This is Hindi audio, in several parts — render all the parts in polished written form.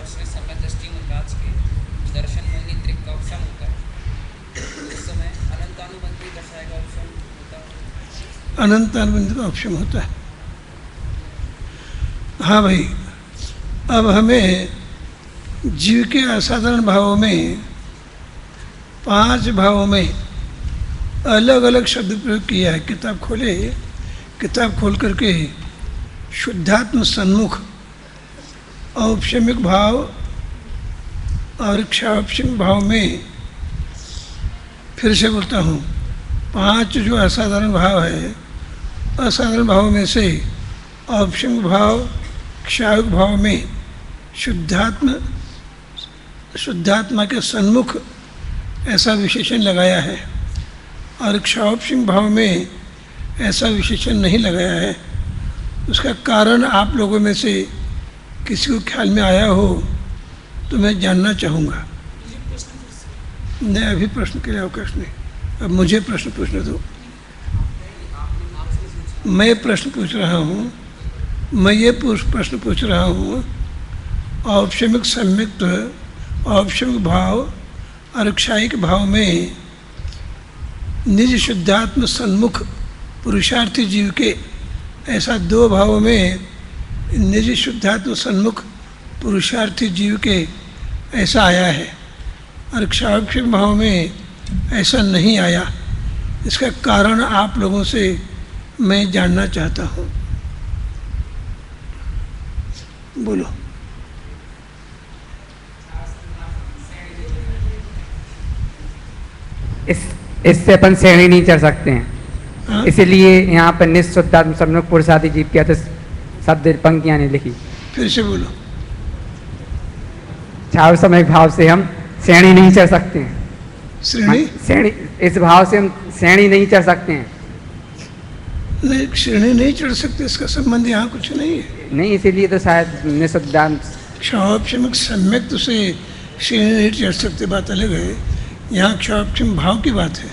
से समय दृष्टि मुद्राज के दर्शन मोहिनी त्रिक का उपशम होता है, उस समय अनंतानुबंधी दशाएं का उपशम होता है। अनंतानुबंधी का उपशम होता है। हाँ भाई, अब हमें जीव के असाधारण भावों में 5 भावों में अलग अलग शब्द प्रयोग किया है। किताब खोल करके शुद्धात्म सन्मुख, औपशमिक भाव और क्षापशमिक भाव में, फिर से बोलता हूँ, 5 जो असाधारण भाव है, असाधारण भाव में से औपशमिक भाव, क्षायक भाव में शुद्धात्मा के सन्मुख ऐसा विशेषण लगाया है और क्षापशमिक भाव में ऐसा विशेषण नहीं लगाया है। उसका कारण आप लोगों में से किसी को ख्याल में आया हो तो मैं जानना चाहूँगा। नहीं, अभी प्रश्न के लिए अवकाश नहीं, अब मुझे प्रश्न पूछने दो। मैं प्रश्न पूछ रहा हूँ, मैं ये प्रश्न पूछ रहा हूँ, औपशमिक सम्यक्त, औपशमिक भाव और क्षायिक भाव में निज शुद्धात्म सन्मुख पुरुषार्थी जीव के, ऐसा 2 भावों में निज शुद्धात्म सन्मुख पुरुषार्थी जीव के ऐसा आया है और क्षापशमिक भाव में ऐसा नहीं आया। इसका कारण आप लोगों से मैं जानना चाहता हूँ। बोलो। इससे अपन श्रेणी नहीं चढ़ सकते हैं। हाँ? इसीलिए यहाँ पर निःशुद्धात्म सन्मुख पुरुषार्थी जीव किया तो शब्द पंक्तियाँ नहीं लिखी। फिर से बोलो। छाव समय भाव से हम श्रेणी नहीं चढ़ सकते हैं। श्रेणी, इस भाव से हम श्रेणी नहीं चढ़ सकते हैं। नहीं, श्रेणी नहीं चढ़ सकते, इसका संबंध यहाँ कुछ नहीं है। नहीं, इसीलिए तो शायद निःशुद्धात्म क्षापशमिक सम्यक्त से श्रेणी नहीं चढ़ सकते, बात अलग है। यहाँ क्षापशमिक भाव की बात है।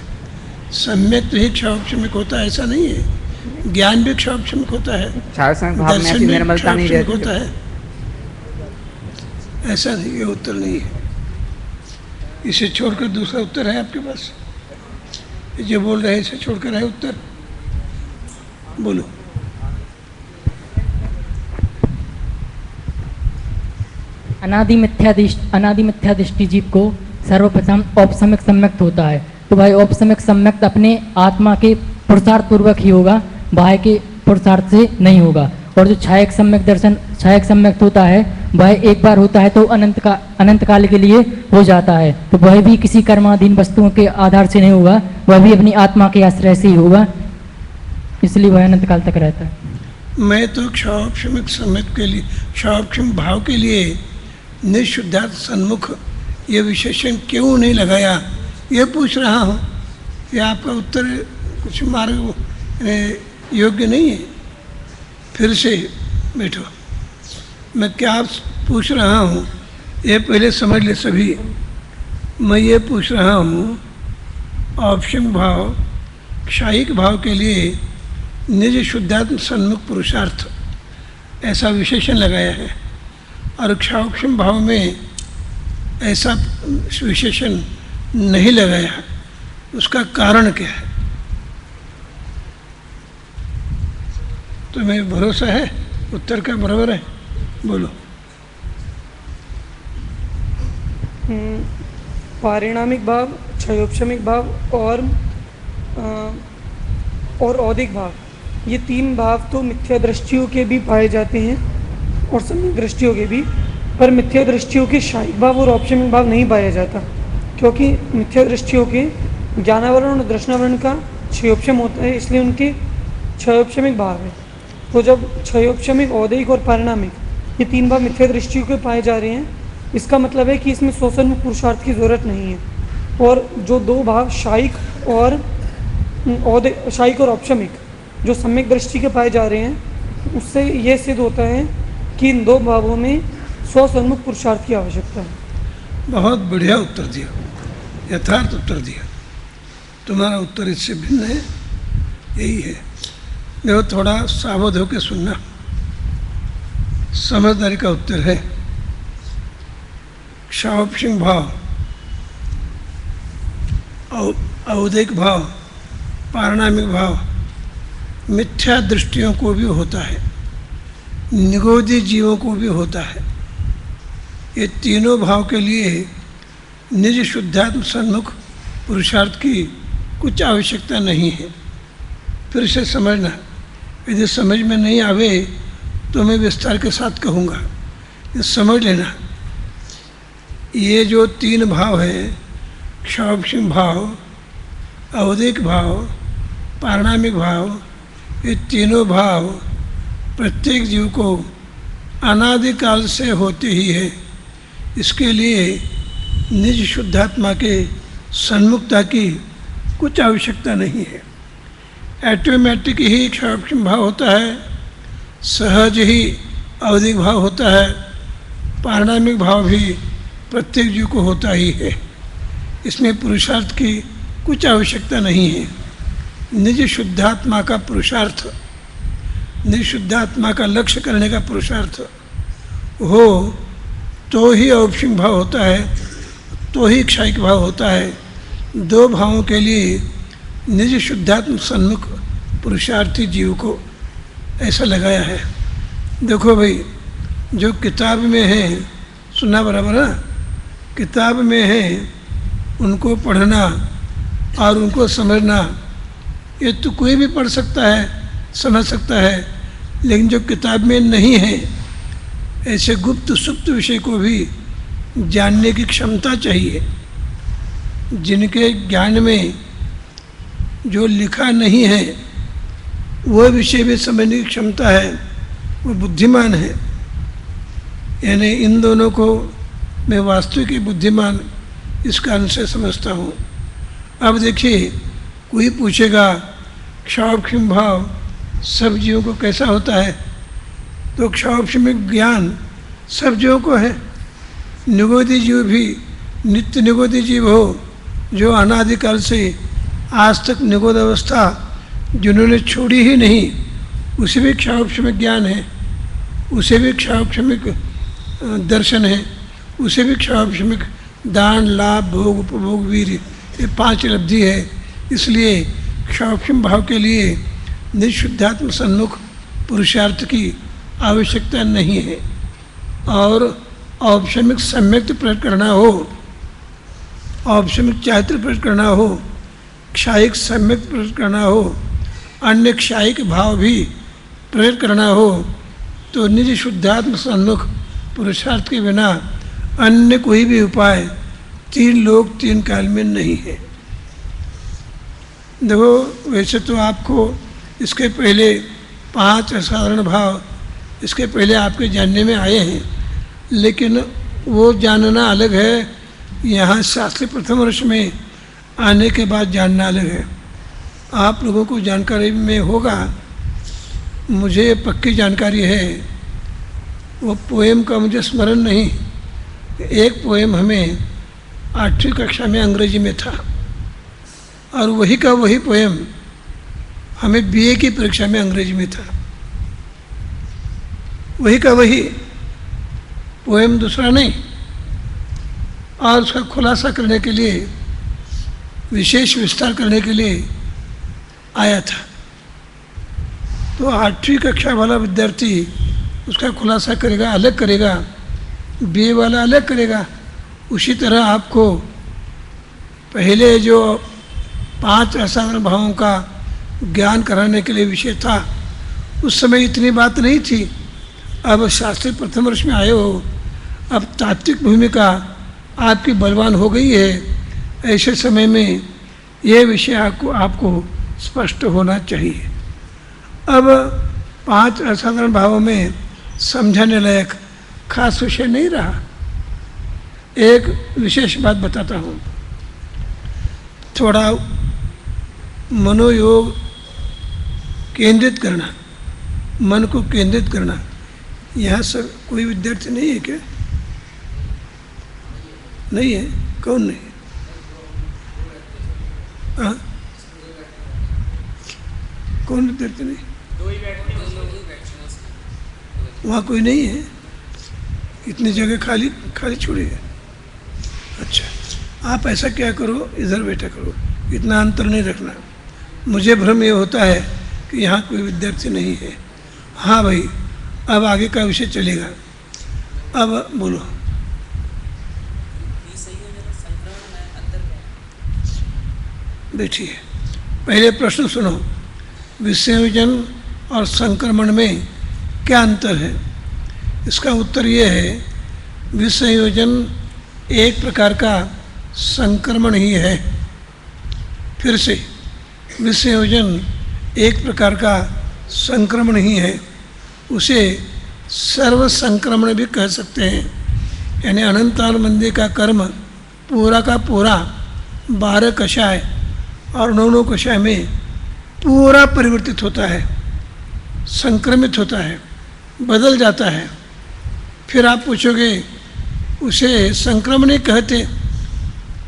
सम्यक्त ही क्षापशमिक होता है ऐसा नहीं है। ज्ञान भी क्षापशमिक होता है, छाव समय भाव में दर्शन ऐसी भी निर्मलता नहीं क्षापशमिक रहती। होता है, ऐसा नहीं। ये उत्तर नहीं है। इसे छोड़कर दूसरा उत्तर है आपके पास? जो बोल रहे हैं इसे छोड़कर है उत्तर? बोलो। अनादि मिथ्या दृष्टि जीव को सर्वप्रथम औपसमिक सम्यक्त होता है। तो भाई औपसमिक सम्यक्त अपने आत्मा के पुरुषार्थ पूर्वक ही होगा, बाह्य के पुरुषार्थ से नहीं होगा। और जो छायक सम्यक्त होता है वह एक बार होता है तो अनंत काल के लिए हो जाता है। तो वह भी किसी कर्माधीन वस्तुओं के आधार से नहीं होगा, वह भी अपनी आत्मा के आश्रय से ही होगा, इसलिए वह अनंत काल तक रहता है। मैं तो क्षापशमिक सम्यक्त के लिए, क्षापशमिक भाव के लिए निःशुद्धात्म सन्मुख ये विशेषण क्यों नहीं लगाया, ये पूछ रहा हूँ। ये आपका उत्तर कुछ मार्ग योग्य नहीं है। फिर से बैठो। मैं क्या पूछ रहा हूँ ये पहले समझ ले सभी। मैं ये पूछ रहा हूँ, औपशमिक भाव, क्षायिक भाव के लिए निज शुद्धात्म सन्मुख पुरुषार्थ ऐसा विशेषण लगाया है और क्षापशमिक भाव में ऐसा विशेषण नहीं लगाया। उसका कारण क्या है? तुम्हें भरोसा है उत्तर का बराबर है? बोलो। पारिणामिक भाव, क्षयोपशमिक भाव और औदिक भाव, ये 3 भाव तो मिथ्या दृष्टियों के भी पाए जाते हैं और सम्यक दृष्टियों के भी, पर मिथ्या दृष्टियों के शायिक भाव और औपशमिक भाव नहीं पाया जाता, क्योंकि मिथ्या दृष्टियों के ज्ञानावरण और दर्शनावरण का क्षयोपशम होता है, इसलिए उनके क्षयोपशमिक भाव है। तो जब क्षयोपशमिक, औदिक और पारिणामिक ये 3 भाव मिथ्या दृष्टियों के पाए जा रहे हैं, इसका मतलब है कि इसमें स्वसन्मुख पुरुषार्थ की जरूरत नहीं है। और जो 2 भाव शायिक और औपशमिक जो सम्यक दृष्टि के पाए जा रहे हैं, उससे ये सिद्ध होता है कि इन 2 भावों में स्वसन्मुख पुरुषार्थ की आवश्यकता है। बहुत बढ़िया उत्तर दिया, यथार्थ उत्तर दिया। तुम्हारा उत्तर इससे भिन्न है, यही है। देखो, थोड़ा सावध होकर सुनना, समझदारी का उत्तर है। क्षावक्षिम भाव, औदिक भाव, पारिणामिक भाव मिथ्या दृष्टियों को भी होता है, निगोदी जीवों को भी होता है। ये तीनों भाव के लिए निज शुद्धात्म सन्मुख पुरुषार्थ की कुछ आवश्यकता नहीं है। फिर से समझना, यदि समझ में नहीं आवे तो मैं विस्तार के साथ कहूँगा, ये समझ लेना। ये जो तीन भाव है, क्षावक्षिम भाव, औदिक भाव, पारिणामिक भाव, ये तीनों भाव प्रत्येक जीव को अनादिकाल से होते ही है। इसके लिए निज शुद्धात्मा के सन्मुखता की कुछ आवश्यकता नहीं है। ऑटोमेटिक ही क्षावक्षिम भाव होता है, सहज ही औदिक भाव होता है, पारिणामिक भाव भी प्रत्येक जीव को होता ही है। इसमें पुरुषार्थ की कुछ आवश्यकता नहीं है। निज शुद्धात्मा का पुरुषार्थ, निज शुद्धात्मा का लक्ष्य करने का पुरुषार्थ हो तो ही औपक्षिक भाव होता है, तो ही क्षायिक भाव होता है। दो भावों के लिए निज शुद्धात्म सन्मुख पुरुषार्थी जीव को ऐसा लगाया है। देखो भाई, जो किताब में है, सुनना बराबर ना, किताब में है उनको पढ़ना और उनको समझना, ये तो कोई भी पढ़ सकता है, समझ सकता है। लेकिन जो किताब में नहीं है, ऐसे गुप्त सुप्त विषय को भी जानने की क्षमता चाहिए। जिनके ज्ञान में जो लिखा नहीं है वह विषय भी समझने की क्षमता है, वो बुद्धिमान है। यानी इन दोनों को मैं वास्तविक बुद्धिमान इस कारण से समझता हूँ। अब देखिए, कोई पूछेगा क्षावक्षिम भाव सब जीवों को कैसा होता है, तो क्षावक्षिम ज्ञान सब जीवों को है। निगोदी जीव भी नित्य निगोदी जीव हो, जो अनादिकाल से आज तक निगोद अवस्था जिन्होंने छोड़ी ही नहीं, उसे भी क्षावक्षमिक ज्ञान है, उसे भी क्षावक्षमिक दर्शन है, उसे भी क्षावक्षमिक दान, लाभ, भोग, उपभोग, वीर, ये पांच लब्धि है। इसलिए क्षावक्षम भाव के लिए निशुद्धात्म सन्मुख पुरुषार्थ की आवश्यकता नहीं है। और औपशमिक सम्यक्त प्रकट करना हो, औपशमिक चारित्र प्रकट करना हो, क्षायिक सम्यक्त प्रकट करना हो, अन्य क्षायिक भाव भी प्रकट करना हो, तो निज शुद्धात्म सन्मुख पुरुषार्थ के बिना अन्य कोई भी उपाय तीन लोक तीन काल में नहीं है। देखो, वैसे तो आपको इसके पहले पांच असाधारण भाव इसके पहले आपके जानने में आए हैं, लेकिन वो जानना अलग है, यहाँ शास्त्रीय प्रथम वर्ष में आने के बाद जानना अलग है। आप लोगों को जानकारी में होगा, मुझे पक्की जानकारी है। वो पोएम का मुझे स्मरण नहीं, एक पोएम हमें 8वीं कक्षा में अंग्रेजी में था, और वही का वही पोएम हमें बीए की परीक्षा में अंग्रेजी में था। वही का वही पोएम, दूसरा नहीं। और उसका खुलासा करने के लिए, विशेष विस्तार करने के लिए आया था। तो 8वीं कक्षा वाला विद्यार्थी उसका खुलासा करेगा, अलग करेगा, बीए वाला अलग करेगा। उसी तरह आपको पहले जो 5 असाधारण भावों का ज्ञान कराने के लिए विषय था, उस समय इतनी बात नहीं थी। अब शास्त्रीय प्रथम वर्ष में आए हो, अब तात्विक भूमिका आपकी बलवान हो गई है। ऐसे समय में यह विषय आपको स्पष्ट होना चाहिए। अब 5 असाधारण भावों में समझाने लायक खास विषय नहीं रहा। एक विशेष बात बताता हूँ, थोड़ा मनोयोग केंद्रित करना, मन को केंद्रित करना। यहाँ सब कोई विद्यार्थी नहीं है क्या? नहीं है? कौन नहीं है? हाँ, कौन विद्यार्थी नहीं? वहाँ कोई नहीं है? इतनी जगह खाली खाली छोड़ी है। अच्छा, आप ऐसा क्या करो, इधर बैठा करो, इतना अंतर नहीं रखना। मुझे भ्रम ये होता है कि यहाँ कोई विद्यार्थी नहीं है। हाँ भाई, अब आगे का विषय चलेगा। अब बोलो। विसंयोजन और संक्रमण में अंतर क्या है? बैठिए, पहले प्रश्न सुनो। विसंयोजन और संक्रमण में क्या अंतर है? इसका उत्तर ये है, विसंयोजन एक प्रकार का संक्रमण ही है। फिर से, विसंयोजन एक प्रकार का संक्रमण ही है। उसे सर्व संक्रमण भी कह सकते हैं। यानी अनंतानुबंधी का कर्म पूरा का पूरा 12 कषाय और 9 कषाय में पूरा परिवर्तित होता है, संक्रमित होता है, बदल जाता है। फिर आप पूछोगे उसे संक्रमण नहीं कहते,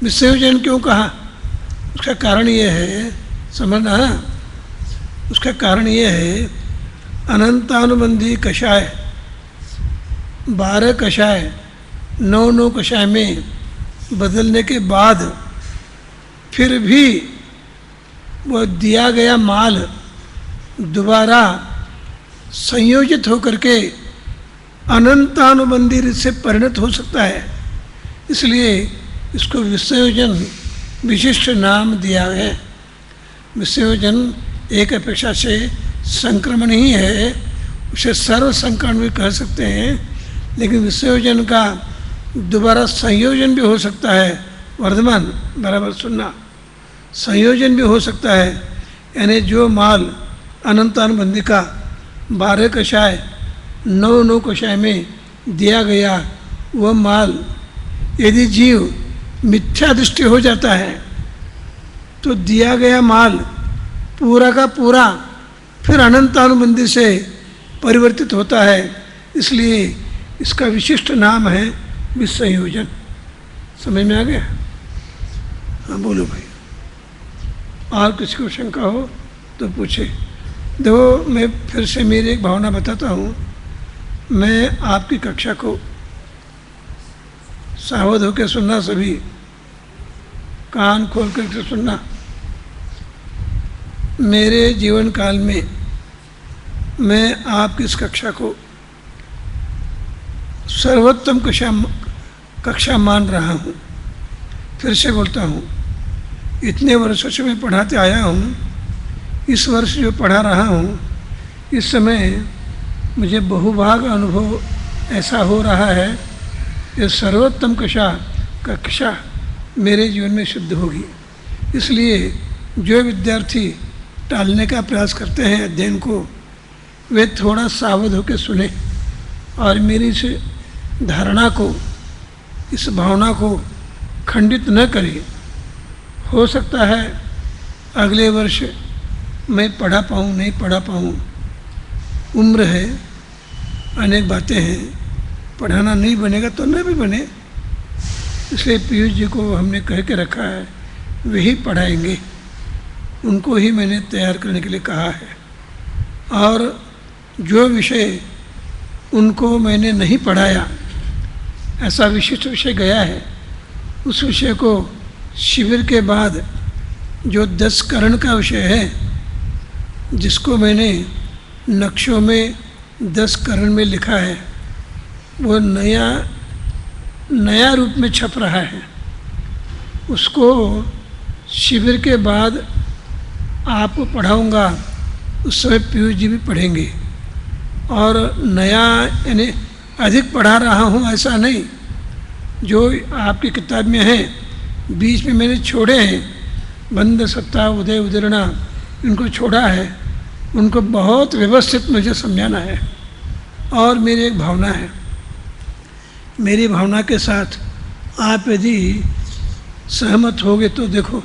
विसंयोजन क्यों कहा? उसका कारण ये है, समझना, उसका कारण ये है, अनंतानुबंधी कषाय 12 कषाय 9 कषाय में बदलने के बाद फिर भी वो दिया गया माल दोबारा संयोजित होकर के अनंतानुबंधी रीत से परिणत हो सकता है। इसलिए इसको विसंयोजन विशिष्ट नाम दिया है। विसंयोजन एक अपेक्षा से संक्रमण ही है, उसे सर्व संक्रमण भी कह सकते हैं। लेकिन विसंयोजन का दोबारा संयोजन भी हो सकता है। वर्धमान, बराबर सुनना, संयोजन भी हो सकता है। यानी जो माल अनंतानुबंधी का 12 कषाय 9 कषाय में दिया गया, वह माल यदि जीव मिथ्या दृष्टि हो जाता है तो दिया गया माल पूरा का पूरा फिर अनंतानुबंधी से परिवर्तित होता है। इसलिए इसका विशिष्ट नाम है विसंयोजन। समझ में आ गया? हाँ बोलो भाई, और किसी को शंका हो तो पूछे। देखो, मैं फिर से मेरी एक भावना बताता हूँ। मैं आपकी कक्षा को सावध होकर सुनना, सभी कान खोल कर सुनना। मेरे जीवन काल में मैं आपकी इस कक्षा को सर्वोत्तम कक्षा मान रहा हूँ। फिर से बोलता हूँ, इतने वर्षों से मैं पढ़ाते आया हूँ। इस वर्ष जो पढ़ा रहा हूँ, इस समय मुझे बहुभाग अनुभव ऐसा हो रहा है कि सर्वोत्तम कक्षा मेरे जीवन में सिद्ध होगी। इसलिए जो विद्यार्थी टालने का प्रयास करते हैं अध्ययन को, वे थोड़ा सावध होकर सुने और मेरी इस धारणा को, इस भावना को खंडित न करें। हो सकता है अगले वर्ष मैं पढ़ा पाऊँ, नहीं पढ़ा पाऊँ, उम्र है, अनेक बातें हैं, पढ़ाना नहीं बनेगा तो न भी बने। इसलिए पीयूष जी को हमने कह के रखा है, वही पढ़ाएंगे, उनको ही मैंने तैयार करने के लिए कहा है। और जो विषय उनको मैंने नहीं पढ़ाया, ऐसा विशिष्ट विषय गया है, उस विषय को शिविर के बाद जो 10 करण का विषय है, जिसको मैंने नक्शों में 10 करण में लिखा है, वो नया रूप में छप रहा है। उसको शिविर के बाद आपको पढ़ाऊँगा, उस समय पीयूष जी भी पढ़ेंगे। और नया यानी अधिक पढ़ा रहा हूँ ऐसा नहीं, जो आपकी किताब में है, बीच में मैंने छोड़े हैं, बंद सत्ता, उदय उदरणा, इनको छोड़ा है। उनको बहुत व्यवस्थित मुझे समझाना है। और मेरी एक भावना है, मेरी भावना के साथ आप यदि सहमत होगे तो देखो,